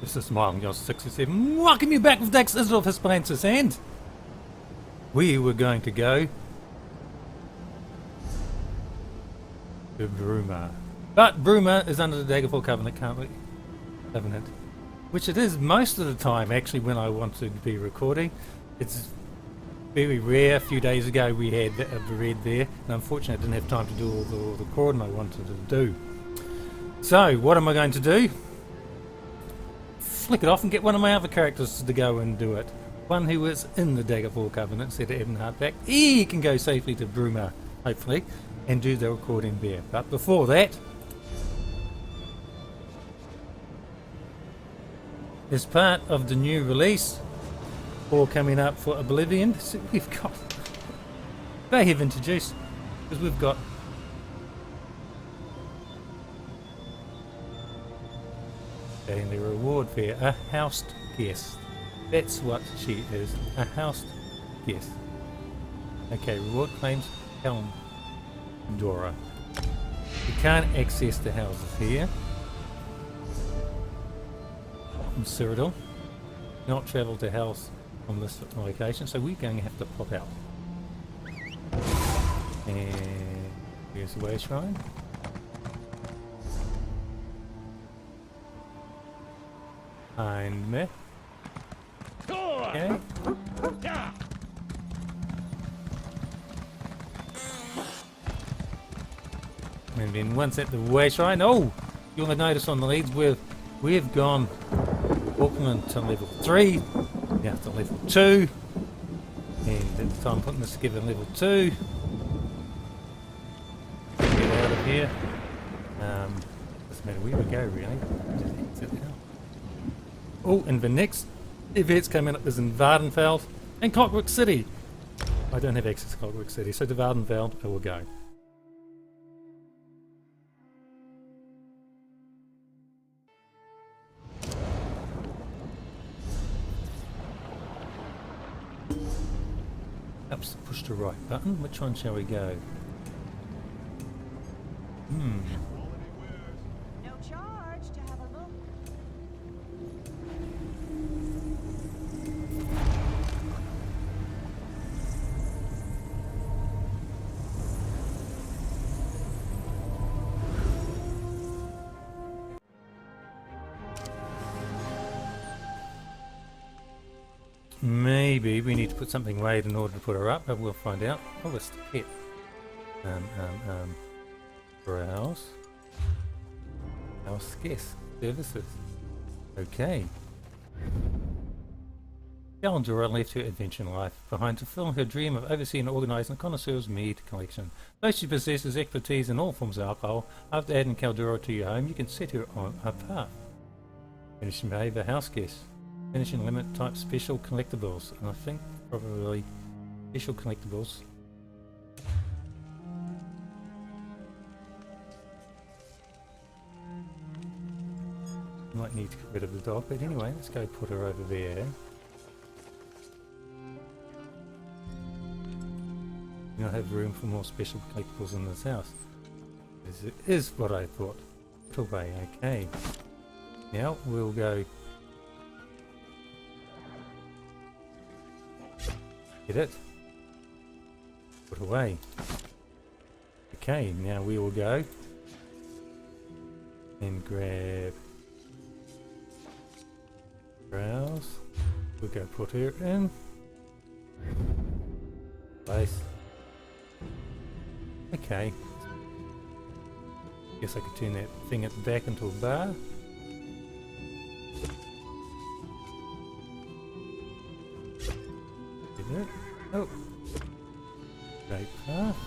This is smilejos67. Welcome you back with Dax Isidoreth Hispalensis, and we were going to go to Bruma. But Bruma is under the Daggerfall Covenant currently. Which it is most of the time actually when I want to be recording. It's very rare. A few days ago we had a red there, and unfortunately I didn't have time to do all the recording I wanted to do. So what am I going to do? Flick it off and get one of my other characters to go and do it. One who is in the Daggerfall Covenant, set Evan Hartback. He can go safely to Bruma, hopefully, and do the recording there. But before that, as part of the new release, or coming up for Oblivion, so we've got, they have introduced, because we've got and the reward for a housed guest. That's what she is, a housed guest. Okay, reward claims Keldora. You can't access the houses here. From Cyrodiil. Not travel to house on this location, so we're going to have to pop out. And here's the way shrine. Behind me. Okay. And then once at the way shrine, oh, you'll notice on the leads we've gone Auckland to level 3, now to level 2, and at the time putting this together level 2. Get out of here. Doesn't matter where we go really. Just exit now. Oh, and the next events coming up is in Vardenfeld and Clockwork City. I don't have access to Clockwork City, so to Vardenfeld I will go. Oops, push the right button. Which one shall we go? No charge to have a look. Maybe we need to put something right in order to put her up, but we'll find out. Oh, it's the pet. Browse. Houseguest services. Okay. Keldora left her adventure life behind to fulfill her dream of overseeing and organising the connoisseur's mead collection. Though she possesses expertise in all forms of alcohol, after adding Keldora to your home, you can set her on a path. Finishing behaviour, Houseguest. Finishing limit type special collectibles, and I think probably special collectibles. Might need to get rid of the dog, but anyway, let's go put her over there. You don't have room for more special collectibles in this house. This is what I thought. Away, okay. Now we'll go. Get it. Put away. Okay, now we will go and grab browse. We'll go put her in place. Okay. Guess I could turn that thing at the back into a bar. Oh, great path.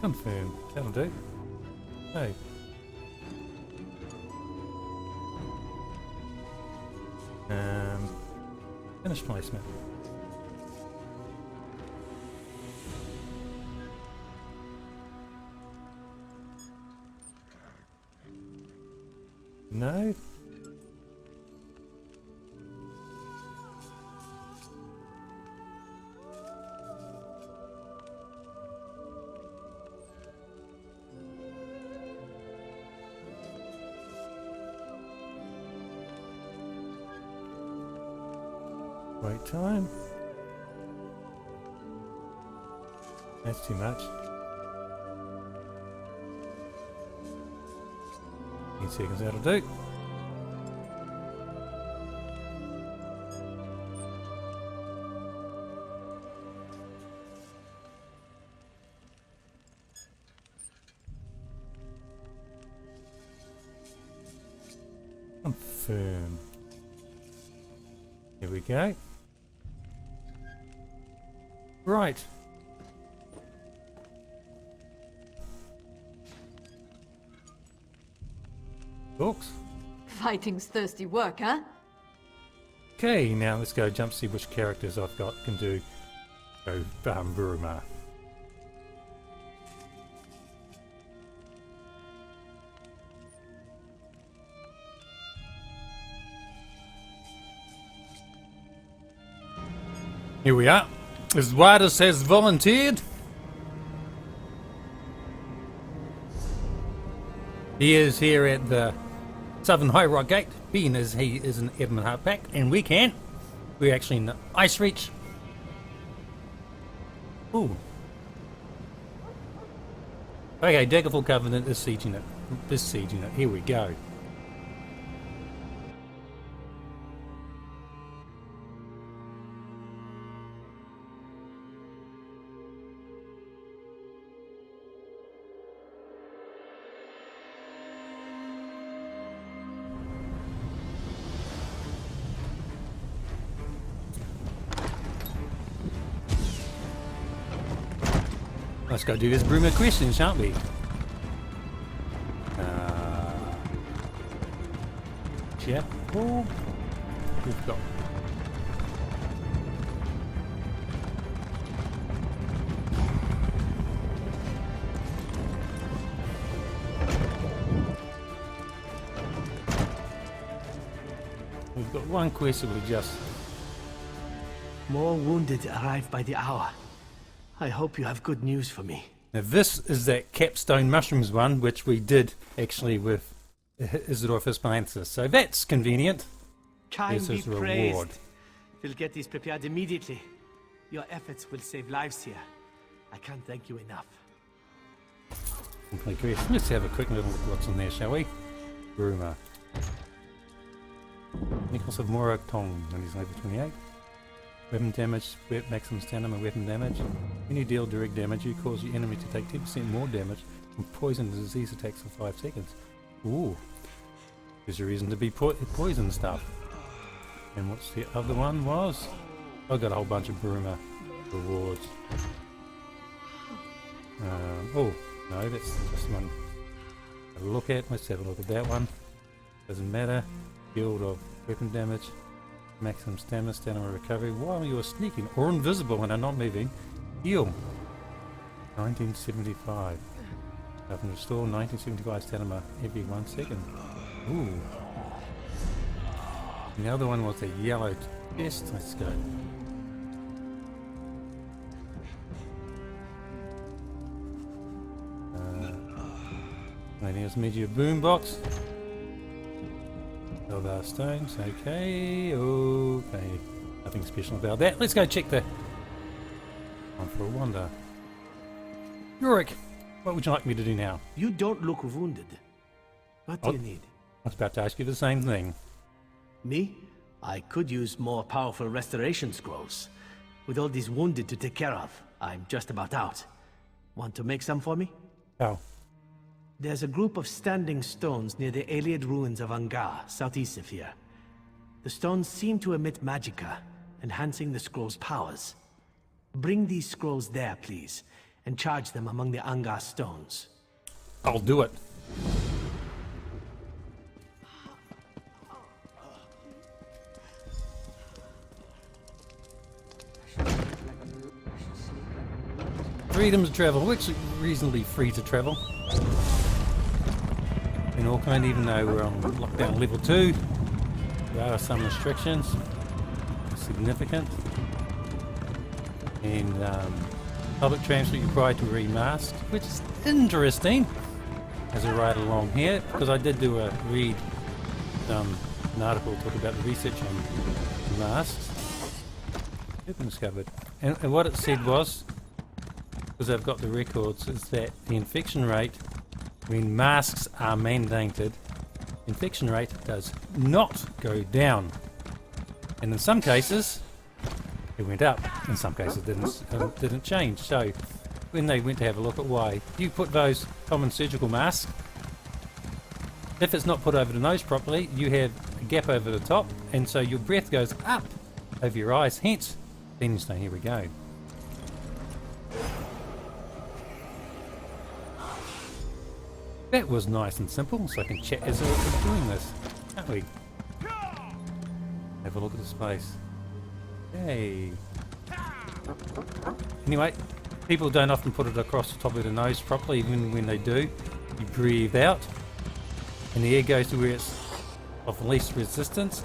Confirm, that'll do. Oh. Finish placement. No. Wait time. That's too much. 10 seconds, that'll do. Confirm. Here we go. Right. Books. Fighting's thirsty work, huh? Okay, now let's go jump see which characters I've got can do. Go Bruma. Here we are. Eduardo has volunteered. He is here at the Southern High Rock Gate, being as he is an Edmund Hart pack, and we can. We're actually in the Ice Reach. Ooh. Okay, Daggerfall Covenant is sieging it. Here we go. Let's go do this Bruma question, shan't we? Chapel. We've got. We've got one quest that we just. More wounded arrive by the hour. I hope you have good news for me. Now this is that capstone mushrooms one, which we did actually with Isidoreth Hispalensis. So that's convenient. Kind This be is a praised. reward. We'll get these prepared immediately. Your efforts will save lives here. I can't thank you enough. Complete quest. Let's have a quick little look what's in there, shall we? Bruma. Nicholas of Mora Tong, when he's level 28. Weapon damage, maximum stamina weapon damage. When you deal direct damage, you cause your enemy to take 10% more damage from poison and disease attacks for 5 seconds. Ooh. There's a reason to be poison stuff. And what's the other one was? I got a whole bunch of Bruma rewards. Oh, no, that's just one to look at. Let's have a look at that one. Doesn't matter. Guild of weapon damage. Maximum stamina recovery while you're sneaking or invisible when I'm not moving. Heal. 1975. I can restore 1975 stamina every 1 second. Ooh. And the other one was a yellow chest. Let's go. Anything else? Media boombox. Keldora stones, okay. Nothing special about that. Let's go check the one for a wander. Hjorik, what would you like me to do now? You don't look wounded. What do you need? I was about to ask you the same thing. Me? I could use more powerful restoration scrolls. With all these wounded to take care of, I'm just about out. Want to make some for me? Oh, There's a group of standing stones near the Iliad ruins of Angar, southeast of here. The stones seem to emit magicka, enhancing the scroll's powers. Bring these scrolls there, please, and charge them among the Angar stones. I'll do it. Freedom to travel. We're actually reasonably free to travel in Auckland, even though we're on lockdown level 2. There are some restrictions, significant, and public transport required to wear masks, which is interesting as I ride along here, because I did do an article talking about the research on masks. Weapons cupboard. And what it said was, because I've got the records, is that the infection rate, when masks are mandated, infection rate does not go down. And in some cases, it went up. In some cases, it didn't change. So when they went to have a look at why, you put those common surgical masks, if it's not put over the nose properly, you have a gap over the top, and so your breath goes up over your eyes, hence Wednesday. Here we go. That was nice and simple, so I can chat as I was doing this, can't we? Have a look at the space. Hey. Anyway, people don't often put it across the top of the nose properly. Even when they do, you breathe out and the air goes to where it's of least resistance,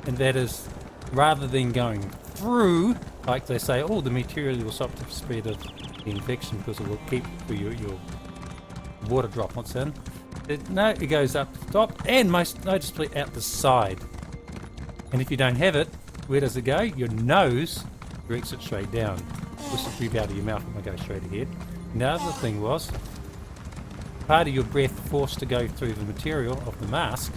and that is, rather than going through, like they say, oh, the material will stop the spread of the infection because it will keep your water droplets in. No, it goes up the top and most noticeably out the side. And if you don't have it, where does it go? Your nose directs it straight down. Which is breathe out of your mouth and it goes straight ahead. And the other thing was, part of your breath forced to go through the material of the mask,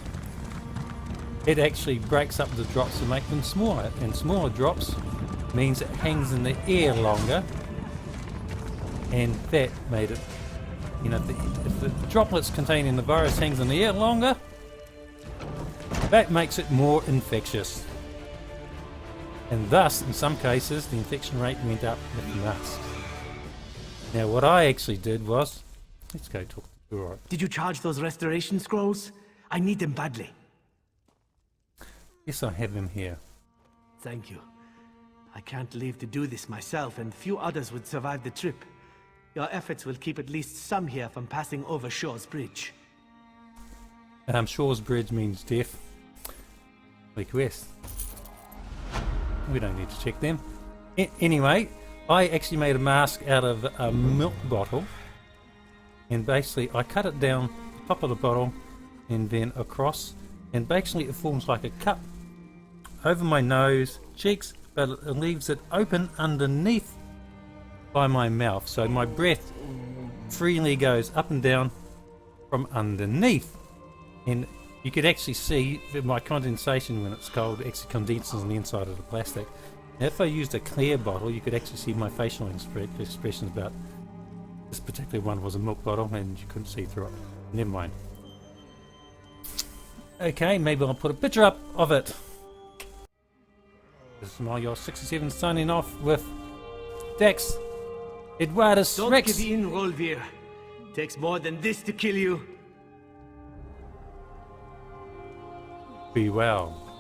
it actually breaks up the drops to make them smaller. And smaller drops means it hangs in the air longer. And that made it, you know, if the droplets containing the virus hangs in the air longer, that makes it more infectious. And thus, in some cases, the infection rate went up with the mask. Now, what I actually did was, let's go talk to Guar. Did you charge those restoration scrolls? I need them badly. Yes, I have them here. Thank you. I can't leave to do this myself, and few others would survive the trip. Your efforts will keep at least some here from passing over Shaw's Bridge. Shaw's Bridge means death. Request. We don't need to check them. Anyway, I actually made a mask out of a milk bottle, and basically I cut it down the top of the bottle and then across, and basically it forms like a cup over my nose, cheeks, but it leaves it open underneath by my mouth, so my breath freely goes up and down from underneath. And you could actually see that my condensation, when it's cold, actually condenses on the inside of the plastic. Now, if I used a clear bottle, you could actually see my facial expressions, about this particular one was a milk bottle and you couldn't see through it. Never mind. Okay, maybe I'll put a picture up of it. This is smilejos67 signing off with Dax Isidoreth Don't Rex. give in, Rolvir. Takes more than this to kill you. Be well.